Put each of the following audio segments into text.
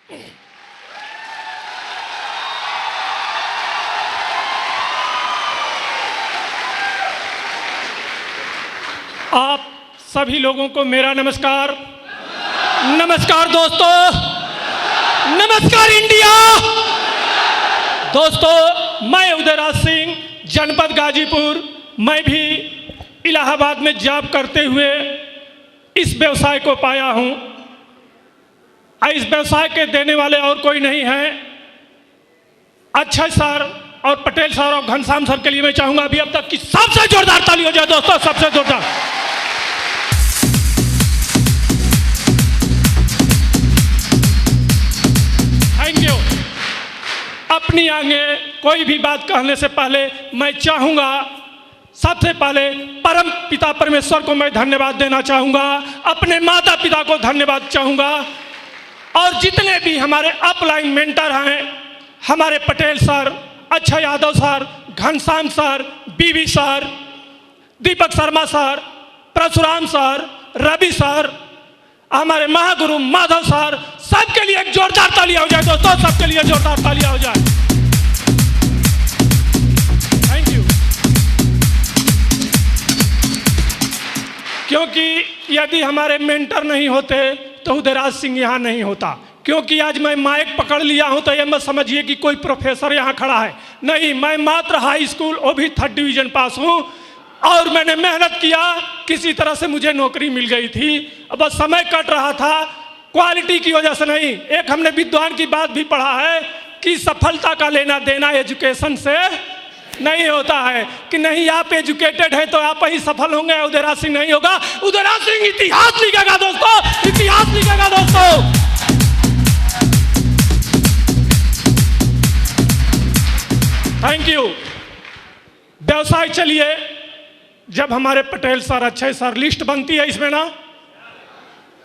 आप सभी लोगों को मेरा नमस्कार। नमस्कार दोस्तों, नमस्कार इंडिया। दोस्तों, मैं उदयराज सिंह, जनपद गाजीपुर। मैं भी इलाहाबाद में जॉब करते हुए इस व्यवसाय को पाया हूं। इस व्यवसाय के देने वाले और कोई नहीं हैं, अक्षय सर और पटेल सर और घनश्याम सर के लिए मैं चाहूंगा अभी अब तक की सबसे जोरदार ताली हो जाए दोस्तों, सबसे जोरदार। Thank you. अपनी आगे कोई भी बात कहने से पहले मैं चाहूंगा सबसे पहले परम पिता परमेश्वर को मैं धन्यवाद देना चाहूंगा, अपने माता पिता को धन्यवाद चाहूंगा, और जितने भी हमारे अपलाइन मेंटर हैं, हमारे Patel sir, Akshay Yadav sir, Ghanshyam sir, B V sir, Deepak Sharma sir, Parshuram sir, Ravi sir, हमारे महागुरु माधव सर, सबके लिए एक जोरदार तालियां हो जाए दोस्तों, सबके लिए जोरदार तालियां हो जाए। Thank you. क्योंकि यदि हमारे मेंटर नहीं होते तो उदयराज सिंह यहाँ नहीं होता। क्योंकि आज मैं माइक पकड़ लिया हूं तो ये मत समझिए कि कोई प्रोफेसर यहाँ खड़ा है, नहीं, मैं मात्र हाई स्कूल, वो भी 3rd डिवीजन पास हूँ, और मैंने मेहनत किया, किसी तरह से मुझे नौकरी मिल गई थी। अब बस समय कट रहा था, क्वालिटी की वजह से नहीं। एक हमने विद्वान की बात भी पढ़ा है कि सफलता का लेना देना एजुकेशन से नहीं होता है, कि नहीं आप एजुकेटेड है तो आप ही सफल होंगे, उदयराज सिंह नहीं होगा। उदयराज सिंह इतिहास लिखेगा दोस्तों, इतिहास लिखेगा दोस्तों। Thank you. व्यवसाय चलिए, जब हमारे Patel sir, Akshay sir, list बनती है इसमें ना,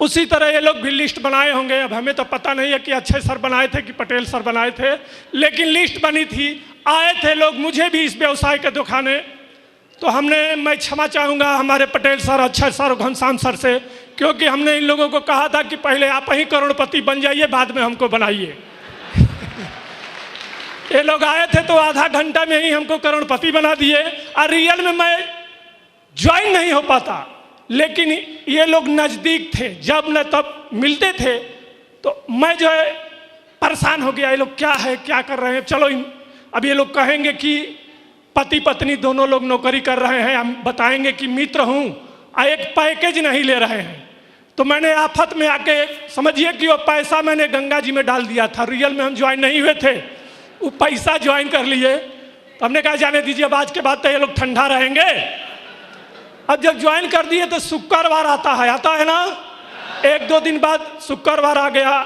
उसी तरह ये लोग भी लिस्ट बनाए होंगे। अब हमें तो पता नहीं है कि अक्षय सर बनाए थे कि पटेल सर बनाए थे, लेकिन लिस्ट बनी थी, आए थे लोग मुझे भी इस व्यवसाय के दिखाने। तो मैं क्षमा चाहूँगा हमारे पटेल सर, अक्षय सर और घनश्याम सर से, क्योंकि हमने इन लोगों को कहा था कि पहले आप ही करोड़पति बन जाइए, बाद में हमको बनाइए। ये लोग आए थे तो आधा घंटा में ही हमको करोड़पति बना दिए, और रियल में मैं ज्वाइन नहीं हो पाता, लेकिन ये लोग नज़दीक थे, जब न तब मिलते थे, तो मैं जो है परेशान हो गया, ये लोग क्या है, क्या कर रहे हैं। चलो अब ये लोग कहेंगे कि पति पत्नी दोनों लोग नौकरी कर रहे हैं, हम बताएंगे कि मित्र हूँ, एक पैकेज नहीं ले रहे हैं। तो मैंने आफत में आके, समझिए कि वो पैसा मैंने गंगा जी में डाल दिया था। रियल में हम ज्वाइन नहीं हुए थे, वो पैसा ज्वाइन कर लिए। तो हमने कहा जाने दीजिए, अब आज के बाद तो ये लोग ठंडा रहेंगे। अब जब ज्वाइन कर दिए तो शुक्रवार आता है ना, 1-2 दिन बाद शुक्रवार आ गया,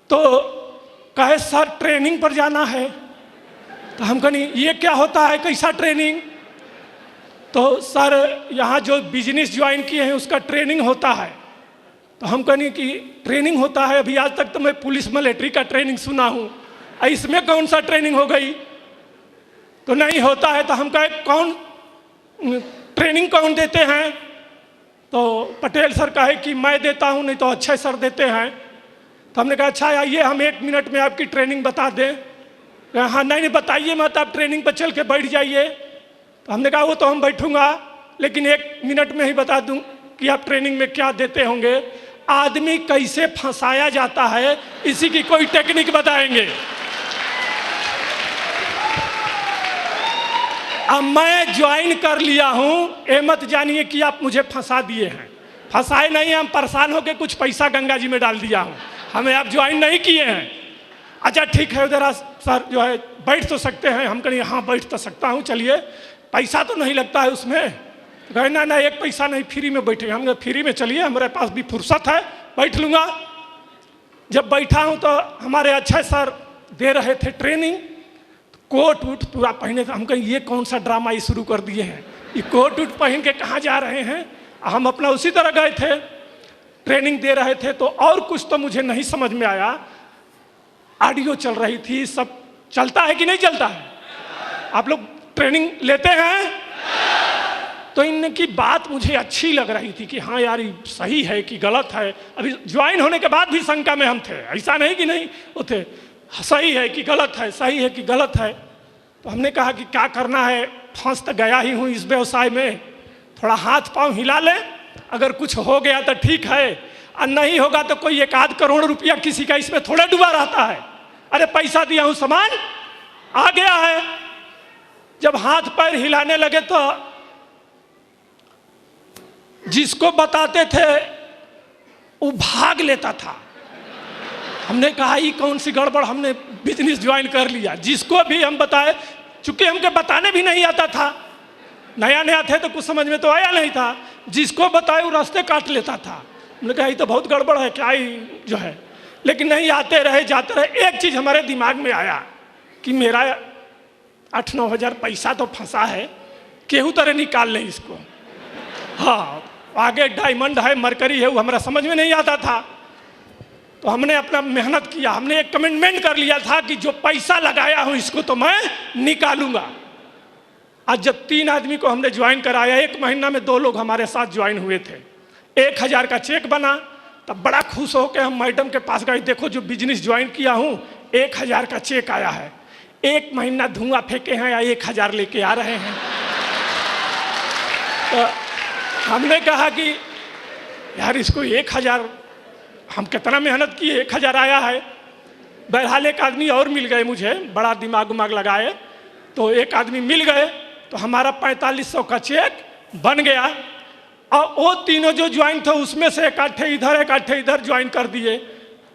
तो कहे सर ट्रेनिंग पर जाना है। तो हम कहीं ये क्या होता है, कैसा ट्रेनिंग? तो सर यहाँ जो बिजनेस ज्वाइन किए हैं उसका ट्रेनिंग होता है। तो हम कहीं कि ट्रेनिंग होता है, अभी आज तक तो मैं पुलिस मिलिट्री का ट्रेनिंग सुना हूँ, इसमें कौन सा ट्रेनिंग हो गई? तो नहीं होता है। तो हम कहे कौन ट्रेनिंग कौन देते हैं? तो पटेल सर कहे कि मैं देता हूं, नहीं तो अक्षय सर देते हैं। तो हमने कहा अच्छा आइए, हम 1 मिनट में आपकी ट्रेनिंग बता दें। हाँ, नहीं बताइए मत, आप ट्रेनिंग पर चल के बैठ जाइए। तो हमने कहा वो तो हम बैठूंगा, लेकिन 1 मिनट में ही बता दूं कि आप ट्रेनिंग में क्या देते होंगे। आदमी कैसे फंसाया जाता है, इसी की कोई टेक्निक बताएंगे। अब मैं ज्वाइन कर लिया हूं, ये मत जानिए कि आप मुझे फंसा दिए हैं। फंसाए नहीं, हम परेशान होकर कुछ पैसा गंगा जी में डाल दिया हूं, हमें आप ज्वाइन नहीं किए हैं। अच्छा ठीक है उधर सर जो है बैठ तो सकते हैं। हम कहें हाँ बैठ तो सकता हूं, चलिए, पैसा तो नहीं लगता है उसमें। तो कहे ना 1 पैसा नहीं, फ्री में बैठे। हम फ्री में चलिए, हमारे पास भी फुर्सत है, बैठ लूँगा। जब बैठा हूँ तो हमारे अक्षय सर दे रहे थे ट्रेनिंग, कोट वूट पूरा पहने थे। हम कहीं ये कौन सा ड्रामा ये शुरू कर दिए हैं, ये कोट वूट पहन के कहाँ जा रहे हैं? हम अपना उसी तरह गए थे, ट्रेनिंग दे रहे थे। तो और कुछ तो मुझे नहीं समझ में आया। ऑडियो चल रही थी, सब चलता है कि नहीं चलता है? आप लोग ट्रेनिंग लेते हैं? तो इनकी बात मुझे अच्छी लग रही थी कि हाँ यार ये सही है कि गलत है। अभी ज्वाइन होने के बाद भी शंका में हम थे, ऐसा नहीं कि नहीं वो थे, सही है कि गलत है, सही है कि गलत है। तो हमने कहा कि क्या करना है, फंस तो गया ही हूँ इस व्यवसाय में, थोड़ा हाथ पांव हिला ले, अगर कुछ हो गया तो ठीक है, और नहीं होगा तो कोई 1-8 करोड़ रुपया किसी का इसमें थोड़ा डूबा रहता है। अरे पैसा दिया हूँ, सामान आ गया है। जब हाथ पैर हिलाने लगे तो जिसको बताते थे वो भाग लेता था। हमने कहा ये कौन सी गड़बड़, हमने बिजनेस ज्वाइन कर लिया। जिसको भी हम बताए, चूंकि हमको बताने भी नहीं आता था, नया नया थे तो कुछ समझ में तो आया नहीं था, जिसको बताए वो रास्ते काट लेता था। हमने कहा ये तो बहुत गड़बड़ है, क्या ही जो है। लेकिन नहीं, आते रहे जाते रहे। एक चीज़ हमारे दिमाग में आया कि मेरा 8-9 हज़ार पैसा तो फंसा है, केहू तरह निकाल ले इसको। हाँ, आगे डायमंड है, मरकरी है, वो हमारा समझ में नहीं आता था। तो हमने अपना मेहनत किया, हमने एक कमिटमेंट कर लिया था कि जो पैसा लगाया हूँ इसको तो मैं निकालूंगा। आज जब 3 आदमी को हमने ज्वाइन कराया, 1 महीना में 2 लोग हमारे साथ ज्वाइन हुए थे। 1000 का चेक बना, तब बड़ा खुश हो के हम मैडम के पास गए, देखो जो बिजनेस ज्वाइन किया हूँ 1000 का चेक आया है। 1 महीना धुआं फेंके हैं या 1000 लेके आ रहे हैं। तो हमने कहा कि यार इसको 1000, हम कितना मेहनत किए, 1000 आया है। बहरहाल एक आदमी और मिल गए मुझे, बड़ा दिमाग उमाग लगाए, तो एक आदमी मिल गए, तो हमारा 4500 का चेक बन गया। और वो तीनों जो ज्वाइन थे उसमें से एक आठे इधर ज्वाइन कर दिए,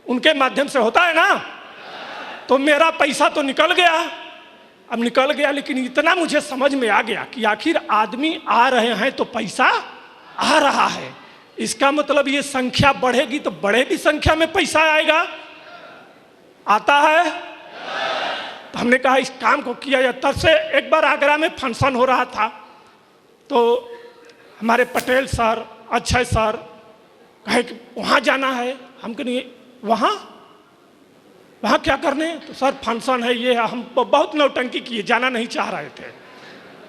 उनके माध्यम से होता है ना। तो मेरा पैसा तो निकल गया, अब निकल गया, लेकिन इतना मुझे समझ में आ गया कि आखिर आदमी आ रहे हैं तो पैसा आ रहा है, इसका मतलब ये संख्या बढ़ेगी तो बढ़ेगी संख्या में पैसा आएगा। आता है। तो हमने कहा इस काम को किया जाए। तब से एक बार आगरा में फंक्शन हो रहा था, तो हमारे पटेल सर, अक्षय सर कहे कि वहाँ जाना है। हम कहें वहाँ क्या करने, तो सर फंक्शन है ये है। हम बहुत नौटंकी किए, जाना नहीं चाह रहे थे।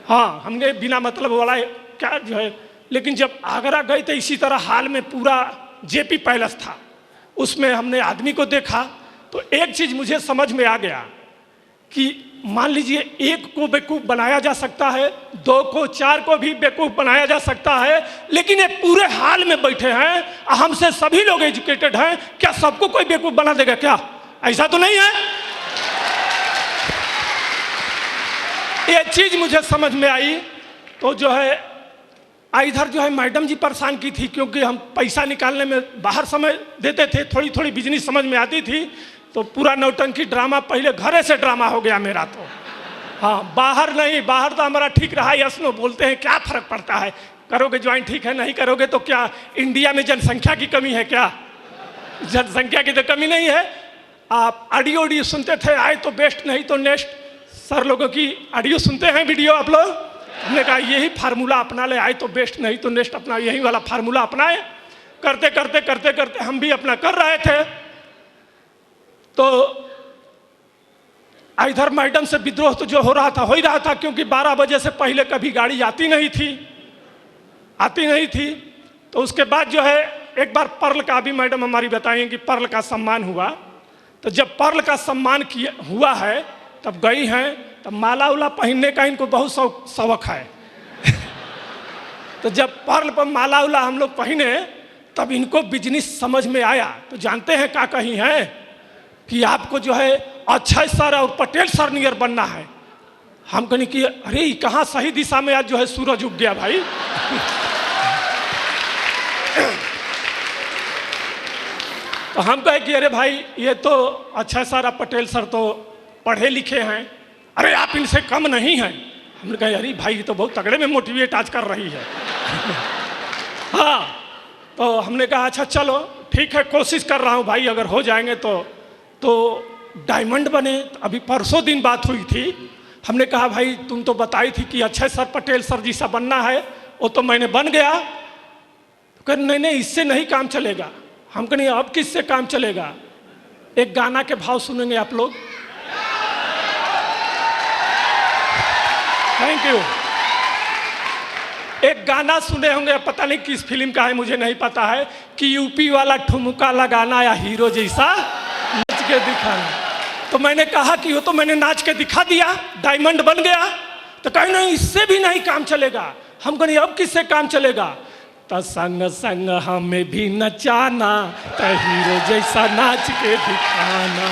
हाँ, हमने बिना मतलब वाला क्या जो है। लेकिन जब आगरा गए तो इसी तरह हाल में पूरा जेपी पैलेस था, उसमें हमने आदमी को देखा, तो एक चीज़ मुझे समझ में आ गया कि मान लीजिए 1 को बेवकूफ़ बनाया जा सकता है, 2 को, 4 को भी बेवकूफ़ बनाया जा सकता है, लेकिन ये पूरे हाल में बैठे हैं, हमसे सभी लोग एजुकेटेड हैं, क्या सबको कोई बेवकूफ़ बना देगा क्या? ऐसा तो नहीं है। ये चीज़ मुझे समझ में आई। तो जो है इधर जो है मैडम जी परेशान की थी, क्योंकि हम पैसा निकालने में बाहर समय देते थे, थोड़ी थोड़ी बिजनेस समझ में आती थी, तो पूरा नौटंकी ड्रामा पहले घरे से ड्रामा हो गया मेरा तो। हाँ, बाहर नहीं, बाहर तो हमारा ठीक रहा। यस नो बोलते हैं, क्या फर्क पड़ता है, करोगे ज्वाइन ठीक है, नहीं करोगे तो क्या इंडिया में जनसंख्या की कमी है क्या? जनसंख्या की तो कमी नहीं है। आप ऑडियो सुनते थे, आए तो बेस्ट नहीं तो नेक्स्ट। सर लोगों की ऑडियो सुनते हैं, वीडियो आप लोग। हमने कहा यही फार्मूला अपना ले, आए तो बेस्ट नहीं तो नेक्स्ट, अपना यही वाला फार्मूला अपनाए। करते करते करते करते हम भी अपना कर रहे थे। तो इधर मैडम से विद्रोह तो जो हो रहा था हो ही रहा था, क्योंकि 12 बजे से पहले कभी गाड़ी आती नहीं थी। तो उसके बाद जो है एक बार पर्ल का भी मैडम हमारी बताएंगे कि पर्ल का सम्मान हुआ। तो जब पर्ल का सम्मान किया हुआ है तब गई हैं, तब माला उला पहनने का इनको बहुत शौक है। तो जब पर्ल पर माला उला हम लोग पहने तब इनको बिजनेस समझ में आया। तो जानते हैं क्या कही हैं कि आपको जो है अक्षय सर और पटेल सर नियर बनना है। हम कहने कि अरे कहाँ सही दिशा में आज जो है सूरज उग गया भाई। तो हम कहे कि अरे भाई ये तो अक्षय सर और पटेल सर तो पढ़े लिखे हैं, अरे आप इनसे कम नहीं हैं। हमने कहा अरे भाई ये तो बहुत तगड़े में मोटिवेट आज कर रही है। हाँ, तो हमने कहा अच्छा चलो ठीक है, कोशिश कर रहा हूँ भाई, अगर हो जाएंगे तो डायमंड बने। अभी परसों दिन बात हुई थी, हमने कहा भाई तुम तो बताई थी कि अक्षय सर पटेल सर जैसा बनना है, वो तो मैंने बन गया। तो कह नहीं इससे नहीं काम चलेगा। हम कहें अब किससे काम चलेगा? एक गाना के भाव सुनेंगे आप लोग। Thank you. एक गाना सुने होंगे, पता नहीं किस फिल्म का है, मुझे नहीं पता है, कि यूपी वाला ठुमका लगाना या हीरो जैसा नाच के दिखाना। तो मैंने कहा कि वो तो मैंने नाच के दिखा दिया, डायमंड बन गया। तो कहीं नहीं, इससे भी नहीं काम चलेगा। हम कहें अब किससे काम चलेगा? तो संग संग हमें भी नचाना, तो हीरो जैसा नाच के दिखाना।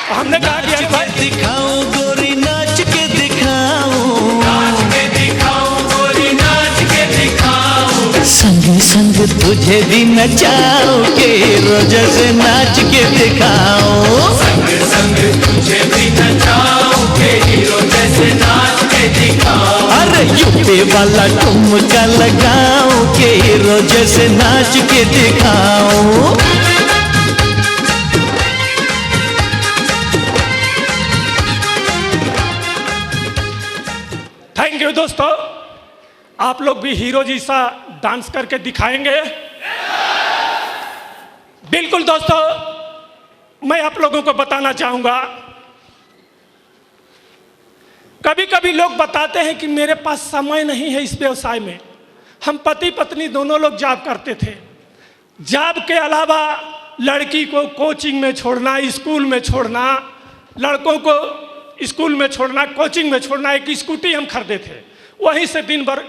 हमने कहा कि भाई दिखाओ गोरी, नाच के दिखाओ, नाच के दिखाओ गोरी, नाच के दिखाओ। संग संग तुझे भी नचाओ के रोज से नाच के दिखाओ। संग संग तुझे भी नचाओ के हीरो जैसे नाच के दिखाओ। अरे यूपी वाला ठुमका लगाओ के हीरो जैसे नाच के दिखाओ। थैंक यू दोस्तों, आप लोग भी हीरो जैसा डांस करके दिखाएंगे? बिल्कुल दोस्तों, मैं आप लोगों को बताना चाहूंगा, कभी कभी लोग बताते हैं कि मेरे पास समय नहीं है इस व्यवसाय में। हम पति पत्नी दोनों लोग जॉब करते थे। जॉब के अलावा लड़की को कोचिंग में छोड़ना, स्कूल में छोड़ना, लड़कों को स्कूल में छोड़ना, कोचिंग में छोड़ना। एक स्कूटी हम खरीदे थे, वहीं से दिन भर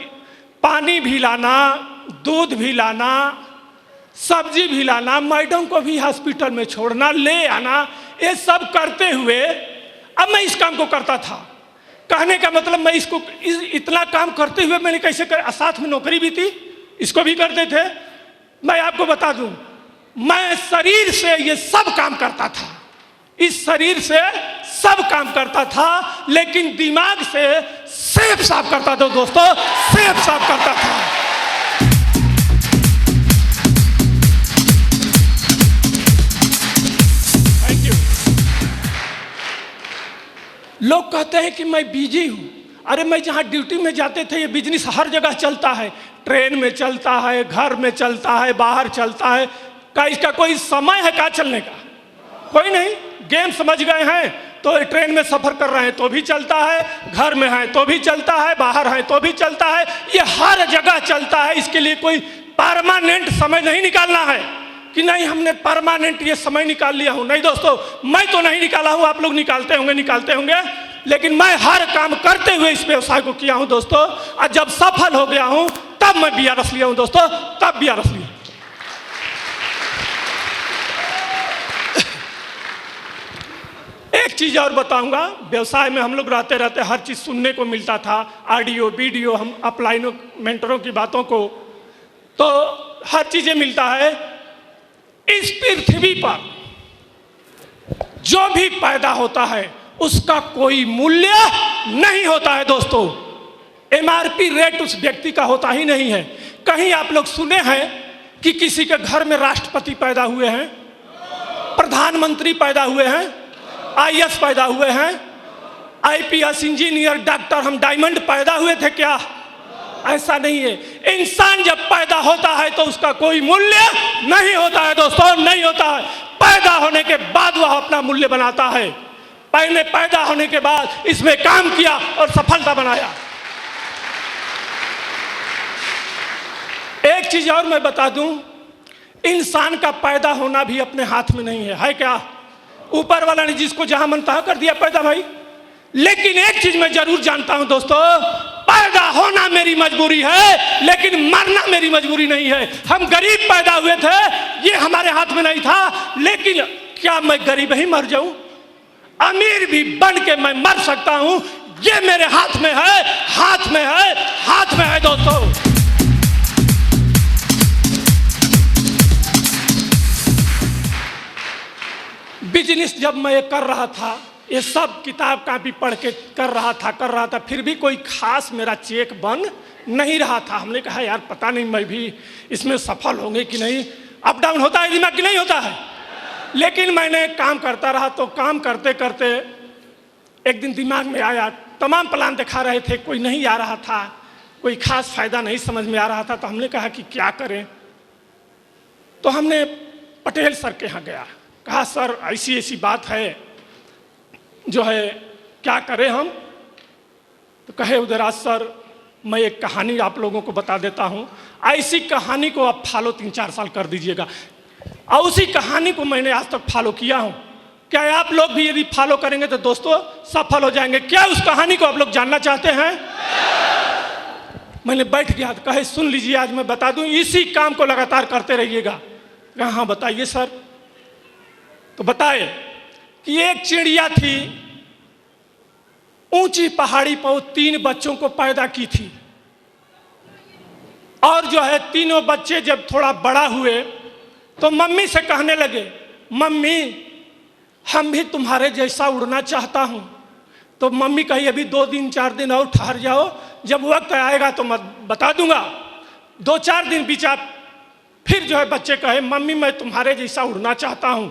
पानी भी लाना, दूध भी लाना, सब्जी भी लाना, मैडम को भी हॉस्पिटल में छोड़ना, ले आना, ये सब करते हुए अब मैं इस काम को करता था। कहने का मतलब मैं इसको इतना काम करते हुए मैंने कैसे कर, साथ में नौकरी भी थी, इसको भी करते थे। मैं आपको बता दूं, मैं शरीर से ये सब काम करता था, इस शरीर से सब काम करता था, लेकिन दिमाग से सेब साफ करता था दोस्तों, सेब साफ करता था। Thank you. लोग कहते हैं कि मैं बिजी हूं। अरे मैं जहां ड्यूटी में जाते थे, ये बिजनेस हर जगह चलता है, ट्रेन में चलता है, घर में चलता है, बाहर चलता है। क्या इसका कोई समय है क्या चलने का? कोई नहीं। गेम समझ गए हैं तो ट्रेन में सफर कर रहे हैं तो भी चलता है, घर में हैं तो भी चलता है, बाहर हैं तो भी चलता है, ये हर जगह चलता है। इसके लिए कोई परमानेंट समय नहीं निकालना है कि नहीं हमने परमानेंट ये समय निकाल लिया हूं। नहीं दोस्तों, मैं तो नहीं निकाला हूं, आप लोग निकालते होंगे, लेकिन मैं हर काम करते हुए इस व्यवसाय को किया हूं दोस्तों। और जब सफल हो गया हूं तब मैं बीआरएस लिया हूं दोस्तों, तब बीआरएस लिया। एक चीज और बताऊंगा, व्यवसाय में हम लोग रहते रहते हर चीज सुनने को मिलता था, ऑडियो वीडियो, हम अपलाइनों मेंटरों की बातों को, तो हर चीजें मिलता है। इस पृथ्वी पर जो भी पैदा होता है उसका कोई मूल्य नहीं होता है दोस्तों। एमआरपी रेट उस व्यक्ति का होता ही नहीं है। कहीं आप लोग सुने हैं कि किसी के घर में राष्ट्रपति पैदा हुए हैं, प्रधानमंत्री पैदा हुए हैं, आईएएस पैदा हुए हैं, आईपीएस, इंजीनियर, डॉक्टर, हम डायमंड पैदा हुए थे क्या? ऐसा नहीं है। इंसान जब पैदा होता है तो उसका कोई मूल्य नहीं होता है दोस्तों, नहीं होता है। पैदा होने के बाद वह अपना मूल्य बनाता है। पहले पैदा होने के बाद इसमें काम किया और सफलता बनाया। एक चीज और मैं बता दूं, इंसान का पैदा होना भी अपने हाथ में नहीं है क्या? ऊपर वाला ने जिसको जहां मन तहाँ कर दिया पैदा भाई। लेकिन एक चीज मैं जरूर जानता हूं दोस्तों, पैदा होना मेरी मजबूरी है, लेकिन मरना मेरी मजबूरी नहीं है। हम गरीब पैदा हुए थे, ये हमारे हाथ में नहीं था, लेकिन क्या मैं गरीब ही मर जाऊं? अमीर भी बन के मैं मर सकता हूं, ये मेरे हाथ में है, हाथ में है, हाथ में है दोस्तों। बिजनेस जब मैं ये कर रहा था, ये सब किताब कापी पढ़ के कर रहा था, फिर भी कोई खास मेरा चेक बन नहीं रहा था। हमने कहा यार पता नहीं मैं भी इसमें सफल होंगे कि नहीं। अप डाउन होता है दिमाग कि नहीं होता है? लेकिन मैंने काम करता रहा, तो काम करते करते एक दिन दिमाग में आया, तमाम प्लान दिखा रहे थे, कोई नहीं आ रहा था, कोई खास फायदा नहीं समझ में आ रहा था। तो हमने कहा कि क्या करें। तो हमने पटेल सर के यहाँ गया, कहा सर ऐसी ऐसी बात है जो है, क्या करें हम? तो कहे उदयराज सर मैं एक कहानी आप लोगों को बता देता हूँ। ऐसी कहानी को आप फॉलो 3-4 साल कर दीजिएगा, और उसी कहानी को मैंने आज तक फॉलो किया हूँ। क्या आप लोग भी यदि फॉलो करेंगे तो दोस्तों सफल हो जाएंगे। क्या उस कहानी को आप लोग जानना चाहते हैं? मैंने बैठ गया तो कहे सुन लीजिए, आज मैं बता दूं, इसी काम को लगातार करते रहिएगा। हाँ बताइए सर। तो बताए कि एक चिड़िया थी, ऊंची पहाड़ी पर वो 3 बच्चों को पैदा की थी, और जो है तीनों बच्चे जब थोड़ा बड़ा हुए तो मम्मी से कहने लगे, मम्मी हम भी तुम्हारे जैसा उड़ना चाहता हूं। तो मम्मी कही अभी 2 दिन 4 दिन और ठहर जाओ, जब वक्त आएगा तो मैं बता दूंगा। 2-4 दिन बीचा, फिर जो है बच्चे कहे मम्मी मैं तुम्हारे जैसा उड़ना चाहता हूं।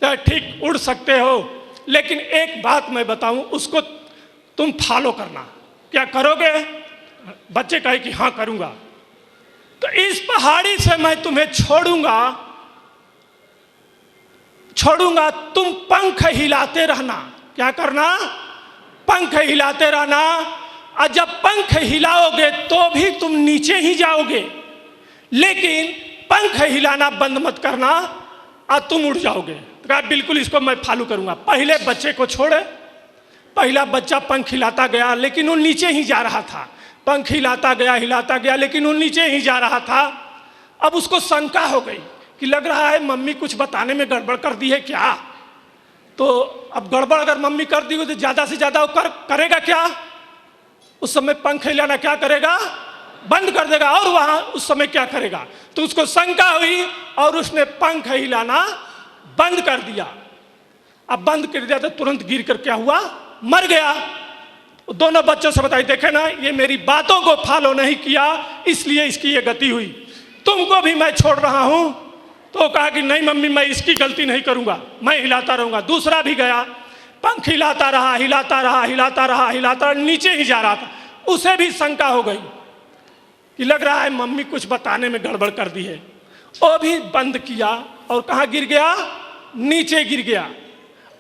तो ठीक उड़ सकते हो, लेकिन एक बात मैं बताऊं, उसको तुम फॉलो करना। क्या करोगे? बच्चे कहे कि हाँ करूंगा। तो इस पहाड़ी से मैं तुम्हें छोड़ूंगा, तुम पंख हिलाते रहना। क्या करना? पंख हिलाते रहना, और जब पंख हिलाओगे तो भी तुम नीचे ही जाओगे, लेकिन पंख हिलाना बंद मत करना और तुम उड़ जाओगे। तो कहा बिल्कुल इसको मैं फॉलो करूंगा। पहले बच्चे को छोड़े, पहला बच्चा पंख हिलाता गया लेकिन वो नीचे ही जा रहा था। पंख हिलाता गया लेकिन वो नीचे ही जा रहा था। अब उसको शंका हो गई कि लग रहा है मम्मी कुछ बताने में गड़बड़ कर दी है क्या। तो अब गड़बड़ अगर मम्मी कर दी हो तो ज़्यादा से ज़्यादा वो करेगा क्या? उस समय पंख हिलाना क्या करेगा? बंद कर देगा। और वहाँ उस समय क्या करेगा? तो उसको शंका हुई और उसने पंख हिलाना बंद कर दिया। अब बंद कर दिया तो तुरंत गिर कर क्या हुआ? मर गया। दोनों बच्चों से बताई, देखे ना ये मेरी बातों को फॉलो नहीं किया इसलिए इसकी ये गति हुई, तुमको भी मैं छोड़ रहा हूं। तो कहा कि नहीं मम्मी मैं इसकी गलती नहीं करूंगा, मैं हिलाता रहूंगा। दूसरा भी गया, पंख हिलाता रहा, नीचे ही जा रहा था। उसे भी शंका हो गई कि लग रहा है मम्मी कुछ बताने में गड़बड़ कर दी है। वो भी बंद किया और कहाँ गिर गया? नीचे गिर गया।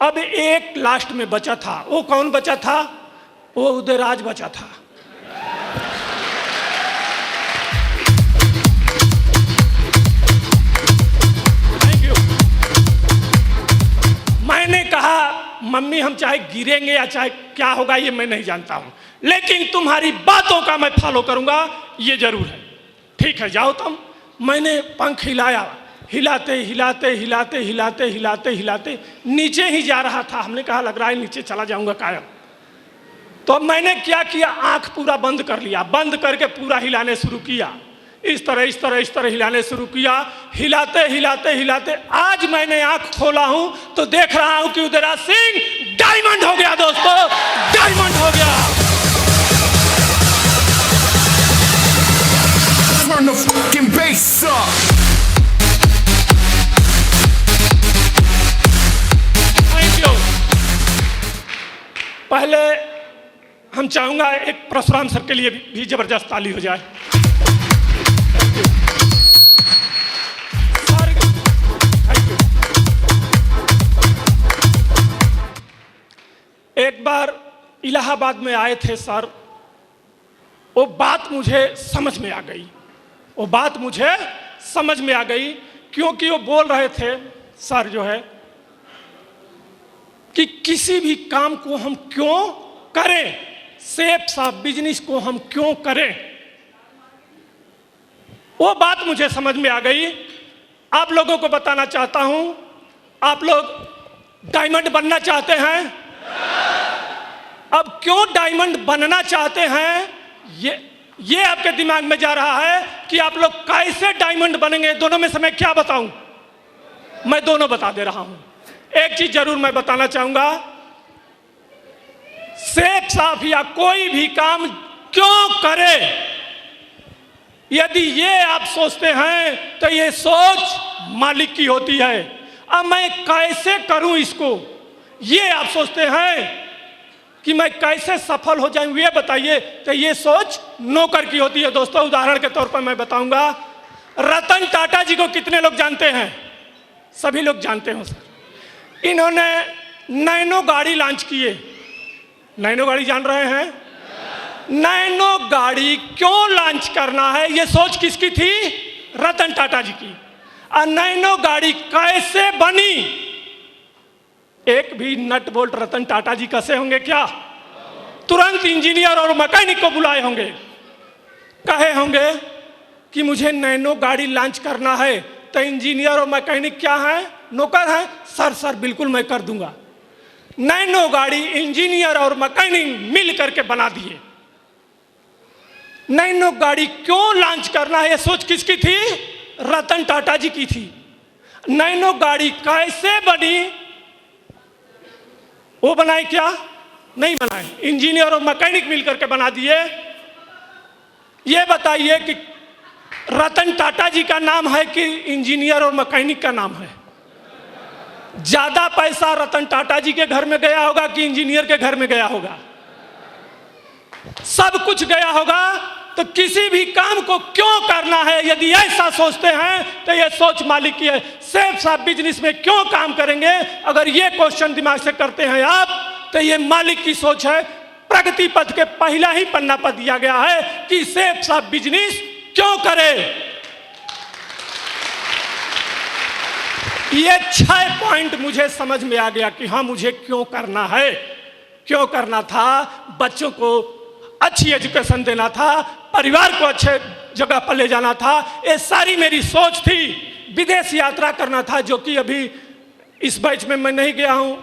अब एक लास्ट में बचा था। वो कौन बचा था? वो उदयराज बचा था। Thank you. मैंने कहा मम्मी हम चाहे गिरेंगे या चाहे क्या होगा ये मैं नहीं जानता हूं, लेकिन तुम्हारी बातों का मैं फॉलो करूंगा, ये जरूर है। ठीक है जाओ तुम। मैंने पंख हिलाया, हिलाते नीचे ही जा रहा था। हमने कहा लग रहा है नीचे चला जाऊंगा कायम। तो मैंने क्या किया? आंख पूरा बंद कर लिया, बंद करके पूरा हिलाने शुरू किया। इस तरह हिलाने शुरू किया। हिलाते आज मैंने आंख खोला हूं तो देख रहा हूं कि उदयराज सिंह डायमंड हो गया। दोस्तों डायमंड हो गया। Turn the fucking bass up. Thank you. पहले हम चाहूंगा एक परशुराम सर के लिए भी जबरदस्त ताली हो जाए। एक बार इलाहाबाद में आए थे सर, वो बात मुझे समझ में आ गई क्योंकि वो बोल रहे थे सर जो है कि किसी भी काम को हम क्यों करें, सेफ सा बिजनेस को हम क्यों करें। वो बात मुझे समझ में आ गई। आप लोगों को बताना चाहता हूं, आप लोग डायमंड बनना चाहते हैं। अब क्यों डायमंड बनना चाहते हैं ये आपके दिमाग में जा रहा है कि आप लोग कैसे डायमंड बनेंगे। दोनों में से मैं क्या बताऊं? मैं दोनों बता दे रहा हूं। एक चीज जरूर मैं बताना चाहूंगा, सेफ साफ या कोई भी काम क्यों करे, यदि ये आप सोचते हैं तो ये सोच मालिक की होती है। अब मैं कैसे करूं इसको, ये आप सोचते हैं कि मैं कैसे सफल हो जाऊं ये बताइए, तो ये सोच नौकर की होती है। दोस्तों उदाहरण के तौर पर मैं बताऊंगा, रतन टाटा जी को कितने लोग जानते हैं? सभी लोग जानते हो सर। इन्होंने नैनो गाड़ी लॉन्च किए। नैनो गाड़ी जान रहे हैं? नैनो गाड़ी क्यों लॉन्च करना है, ये सोच किसकी थी? रतन टाटा जी की। और नैनो गाड़ी कैसे बनी? एक भी नट बोल्ट रतन टाटा जी कसे होंगे क्या? तुरंत इंजीनियर और मैकेनिक को बुलाए होंगे, कहे होंगे कि मुझे नैनो गाड़ी लॉन्च करना है। तो इंजीनियर और मैकेनिक क्या है? नौकर है। सर बिल्कुल मैं कर दूंगा। नैनो गाड़ी इंजीनियर और मैकेनिक मिल करके बना दिए। नैनो गाड़ी क्यों लॉन्च करना है, ये सोच किसकी थी? रतन टाटा जी की थी। नैनो गाड़ी कैसे बनी? वो बनाए क्या? नहीं बनाए, इंजीनियर और मैकेनिक मिलकर के बना दिए। ये बताइए कि रतन टाटा जी का नाम है कि इंजीनियर और मैकेनिक का नाम है? ज्यादा पैसा रतन टाटा जी के घर में गया होगा कि इंजीनियर के घर में गया होगा? सब कुछ गया होगा। तो किसी भी काम को क्यों करना है, यदि ऐसा सोचते हैं तो यह सोच मालिक की है। सेफ साहब बिजनेस में क्यों काम करेंगे, अगर ये क्वेश्चन दिमाग से करते हैं आप, तो ये मालिक की सोच है। प्रगति पथ के पहला ही पन्ना पर दिया गया है कि सेफ साहब बिजनेस क्यों करे। ये 6 पॉइंट मुझे समझ में आ गया कि हाँ, मुझे क्यों करना है। क्यों करना था? बच्चों को अच्छी एजुकेशन देना था, परिवार को अच्छे जगह पर ले जाना था। ये सारी मेरी सोच थी। विदेश यात्रा करना था, जो कि अभी इस बैच में मैं नहीं गया हूं।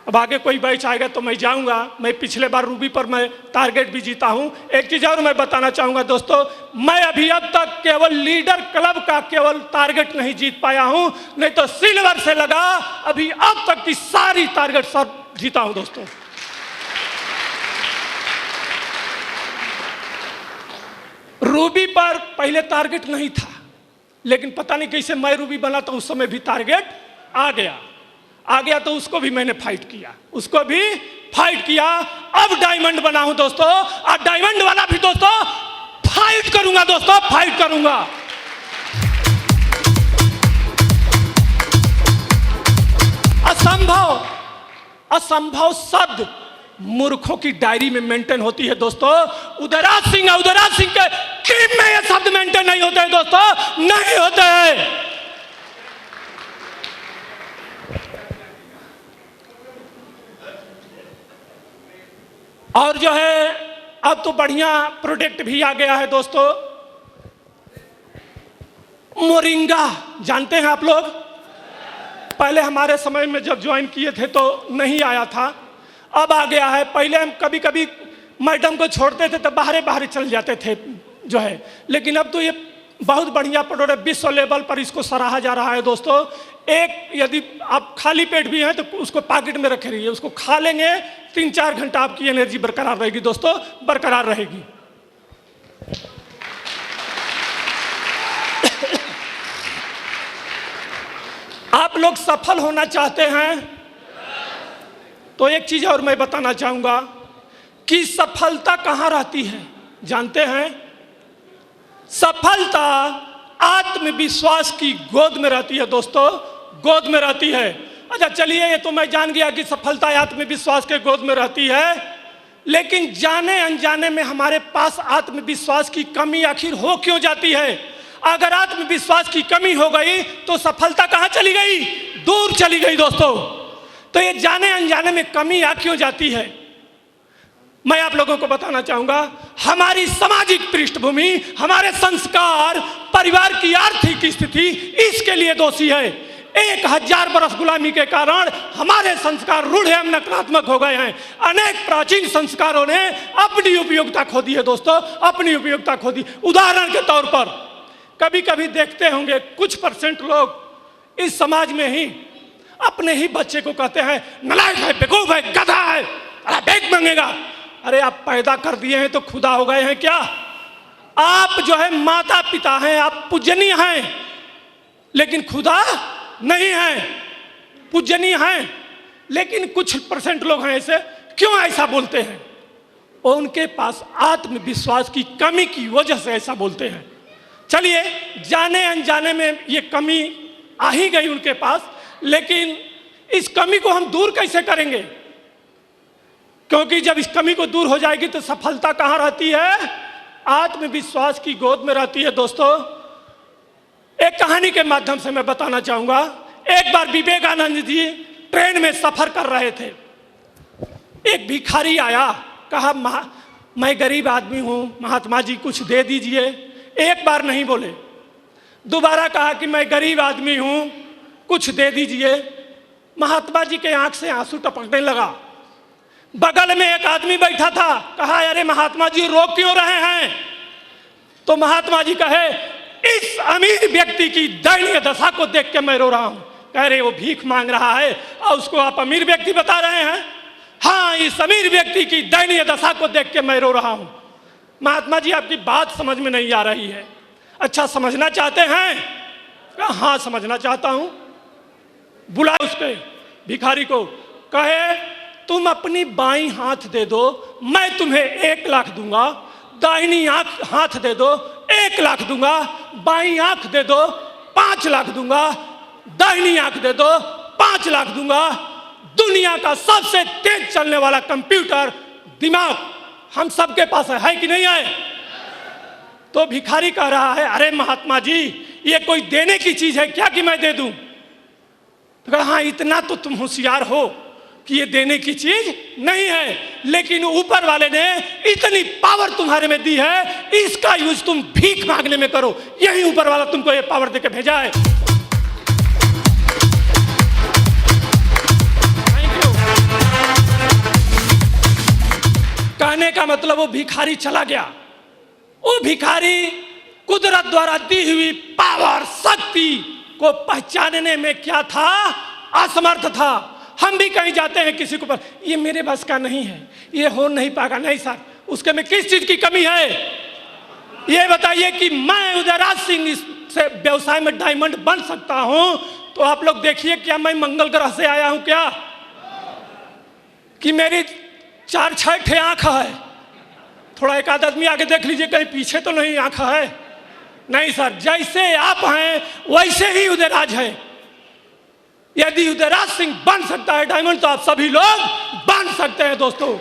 अब आगे कोई बैच आएगा तो मैं जाऊंगा। मैं पिछले बार रूबी पर मैं टारगेट भी जीता हूं। एक चीज और मैं बताना चाहूंगा दोस्तों, मैं अभी अब तक केवल लीडर क्लब का केवल टारगेट नहीं जीत पाया हूं, नहीं तो सिल्वर से लगा अभी अब तक की सारी टारगेट सब जीता हूं दोस्तों। रूबी पर पहले टारगेट नहीं था, लेकिन पता नहीं कैसे मैं रूबी बना तो उस समय भी टारगेट आ गया तो उसको भी मैंने फाइट किया। अब डायमंड बना हूं दोस्तों, और डायमंड वाला भी दोस्तों फाइट करूंगा दोस्तों, फाइट करूंगा। असंभव शब्द मूर्खों की डायरी में मेंटेन होती है दोस्तों। उदयराज सिंह के टीम में ये शब्द मेंटेन नहीं होते हैं दोस्तों, नहीं होते हैं। और जो है अब तो बढ़िया प्रोडक्ट भी आ गया है दोस्तों। मोरिंगा जानते हैं आप लोग? पहले हमारे समय में जब ज्वाइन किए थे तो नहीं आया था, अब आ गया है। पहले हम कभी कभी मैडम को छोड़ते थे तो बाहर चल जाते थे जो है, लेकिन अब तो ये बहुत बढ़िया प्रोडक्ट विश्व लेवल पर इसको सराहा जा रहा है दोस्तों। एक यदि आप खाली पेट भी हैं तो उसको पॉकेट में रखे रहिए, उसको खा लेंगे 3-4 घंटा आपकी एनर्जी बरकरार रहेगी दोस्तों, बरकरार रहेगी। आप लोग सफल होना चाहते हैं तो एक चीज और मैं बताना चाहूंगा कि सफलता कहां रहती है जानते हैं? सफलता आत्मविश्वास की गोद में रहती है दोस्तों, गोद में रहती है। अच्छा चलिए, ये तो मैं जान गया कि सफलता आत्मविश्वास के गोद में रहती है, लेकिन जाने अनजाने में हमारे पास आत्मविश्वास की कमी आखिर हो क्यों जाती है? अगर आत्मविश्वास की कमी हो गई तो सफलता कहां चली गई? दूर चली गई दोस्तों। तो ये जाने अनजाने में कमी आ क्यों जाती है? मैं आप लोगों को बताना चाहूंगा, हमारी सामाजिक पृष्ठभूमि, हमारे संस्कार, परिवार की आर्थिक स्थिति इसके लिए दोषी है। 1000 बरस गुलामी के कारण हमारे संस्कार रूढ़ एवं नकारात्मक हो गए हैं। अनेक प्राचीन संस्कारों ने अपनी उपयोगिता खो दी है दोस्तों, अपनी उपयोगिता खो दी। उदाहरण के तौर पर कभी कभी देखते होंगे कुछ % लोग इस समाज में ही अपने ही बच्चे को कहते हैं नालायक है, बेवकूफ है, गधा है, अरे भीख मांगेगा। अरे आप पैदा कर दिए हैं तो खुदा हो गए हैं क्या? आप जो है माता पिता हैं, आप पूजनीय हैं, लेकिन खुदा नहीं है। पूजनीय हैं लेकिन कुछ % लोग हैं ऐसे। क्यों ऐसा बोलते हैं? उनके पास आत्मविश्वास की कमी की वजह से ऐसा बोलते हैं। चलिए, जाने अनजाने में ये कमी आ ही गई उनके पास, लेकिन इस कमी को हम दूर कैसे करेंगे? क्योंकि जब इस कमी को दूर हो जाएगी तो सफलता कहाँ रहती है? आत्मविश्वास की गोद में रहती है। दोस्तों, एक कहानी के माध्यम से मैं बताना चाहूंगा। एक बार विवेकानंद जी ट्रेन में सफर कर रहे थे। एक भिखारी आया, कहा मैं गरीब आदमी हूं, महात्मा जी कुछ दे दीजिए। एक बार नहीं बोले, दोबारा कहा कि मैं गरीब आदमी हूं, कुछ दे दीजिए। महात्मा जी के आंख से आंसू टपकने लगा। बगल में एक आदमी बैठा था, कहा अरे महात्मा जी रो क्यों रहे हैं? तो महात्मा जी कहे इस अमीर व्यक्ति की दयनीय दशा को देख के मैं रो रहा हूं। कह रहे वो भीख मांग रहा है और उसको आप अमीर व्यक्ति बता रहे हैं? हाँ, इस अमीर व्यक्ति की दयनीय दशा को देख के मैं रो रहा हूं। महात्मा जी आपकी बात समझ में नहीं आ रही है। अच्छा, समझना चाहते हैं? कहा हाँ समझना चाहता हूं। बुलाए उसके भिखारी को, कहे तुम अपनी बाईं हाथ दे दो, मैं तुम्हें 1 लाख दूंगा। दाहिनी हाथ दे दो, 1 लाख दूंगा। बाईं आंख दे दो, 5 लाख दूंगा। दाहिनी आंख दे दो, 5 लाख दूंगा। दुनिया का सबसे तेज चलने वाला कंप्यूटर दिमाग हम सबके पास है कि नहीं है? तो भिखारी कह रहा है अरे महात्मा जी ये कोई देने की चीज है क्या कि मैं दे दूं? तो कहा हाँ, इतना तो तुम होशियार हो कि ये देने की चीज नहीं है, लेकिन ऊपर वाले ने इतनी पावर तुम्हारे में दी है, इसका यूज तुम भीख मांगने में करो। यही ऊपर वाला तुमको ये पावर देके भेजा है। कहने का मतलब वो भिखारी चला गया। वो भिखारी कुदरत द्वारा दी हुई पावर शक्ति को पहचानने में क्या था? असमर्थ था। हम भी कहीं जाते हैं किसी को पर ये मेरे बस का नहीं है, ये हो नहीं पाएगा। नहीं सर, उसके में किस चीज की कमी है? ये बताइए कि मैं उदयराज सिंह से व्यवसाय में डायमंड बन सकता हूं तो आप लोग देखिए क्या मैं मंगल ग्रह से आया हूं क्या? कि मेरी 4-6 आंख है? थोड़ा एक आध आदमी आगे देख लीजिए कहीं पीछे तो नहीं आंख है? नहीं सर, जैसे आप हैं वैसे ही उदयराज है। यदि उदयराज सिंह बन सकता है डायमंड तो आप सभी लोग बन सकते हैं। दोस्तों,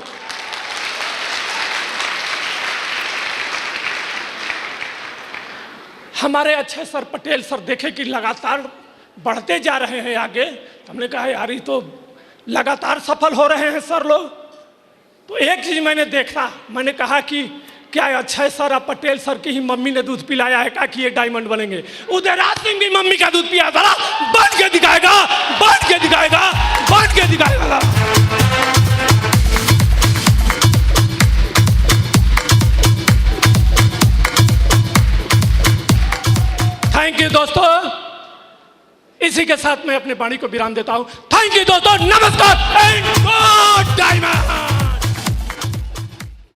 हमारे अच्छे सर पटेल सर देखे कि लगातार बढ़ते जा रहे हैं आगे। हमने कहा यार ये तो लगातार सफल हो रहे हैं सर लोग। तो एक चीज मैंने देखा, मैंने कहा कि क्या अक्षय सर और पटेल सर की ही मम्मी ने दूध पिलाया है क्या कि ये डायमंड बनेंगे? उदयराज सिंह भी मम्मी का दूध पिया था, बन के दिखाएगा, बन के दिखाएगा, बन के दिखाएगा। थैंक यू दोस्तों, इसी के साथ मैं अपने वाणी को विराम देता हूं। थैंक यू दोस्तों, नमस्कार।